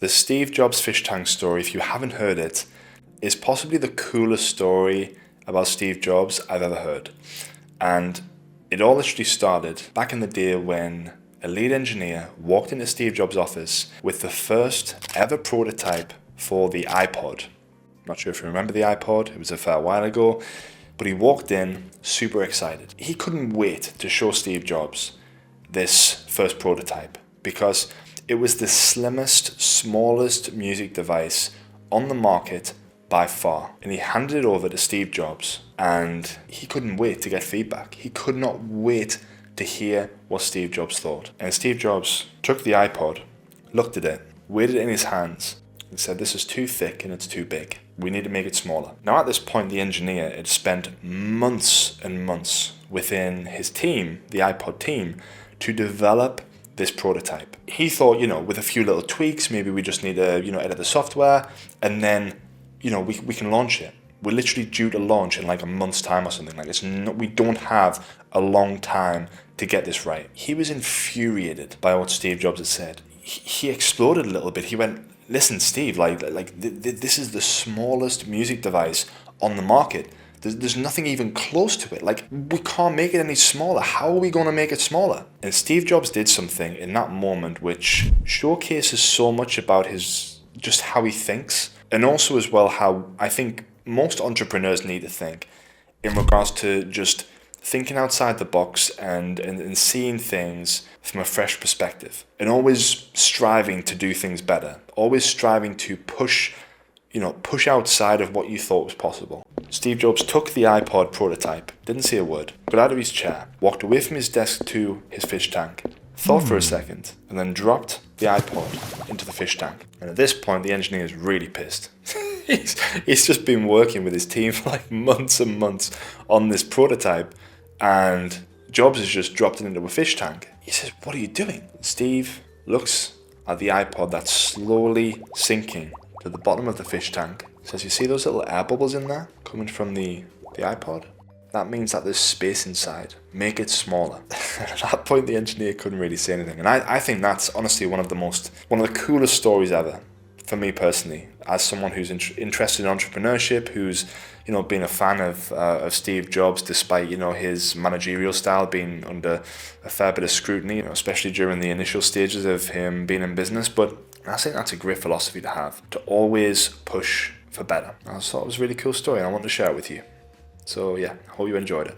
The Steve Jobs fish tank story, if you haven't heard it, is possibly the coolest story about Steve Jobs I've ever heard. And it all literally started back in the day when a lead engineer walked into Steve Jobs' office with the first ever prototype for the iPod. Not sure if you remember the iPod, it was a fair while ago, but he walked in super excited. He couldn't wait to show Steve Jobs this first prototype because it was the slimmest, smallest music device on the market by far. And he handed it over to Steve Jobs and he couldn't wait to get feedback. He could not wait to hear what Steve Jobs thought. And Steve Jobs took the iPod, looked at it, weighed it in his hands and said, "This is too thick and it's too big. We need to make it smaller." Now at this point, the engineer had spent months and months within his team, the iPod team, to develop this prototype. He thought, with a few little tweaks, maybe we just need to, edit the software and then, we can launch it. We're literally due to launch in like a month's time or something like this. We don't have a long time to get this right. He was infuriated by what Steve Jobs had said. He exploded a little bit. He went, "Listen, Steve, this is the smallest music device on the market. There's nothing even close to it. We can't make it any smaller. How are we going to make it smaller?" And Steve Jobs did something in that moment which showcases so much about just how he thinks, and also as well how I think most entrepreneurs need to think in regards to just thinking outside the box and seeing things from a fresh perspective, and always striving to do things better, always striving to push outside of what you thought was possible. Steve Jobs took the iPod prototype, didn't say a word, got out of his chair, walked away from his desk to his fish tank, thought for a second, and then dropped the iPod into the fish tank. And at this point, the engineer is really pissed. He's just been working with his team for like months and months on this prototype, and Jobs has just dropped it into a fish tank. He says, "What are you doing?" Steve looks at the iPod that's slowly sinking to the bottom of the fish tank. Says, "You see those little air bubbles in there coming from the iPod? That means that there's space inside. Make it smaller." At that point, the engineer couldn't really say anything. And I think that's honestly one of the coolest stories ever for me personally, as someone who's interested in entrepreneurship, who's been a fan of Steve Jobs, despite his managerial style being under a fair bit of scrutiny, especially during the initial stages of him being in business. But I think that's a great philosophy to have, to always push for better. I thought it was a really cool story and I wanted to share it with you. So yeah, I hope you enjoyed it.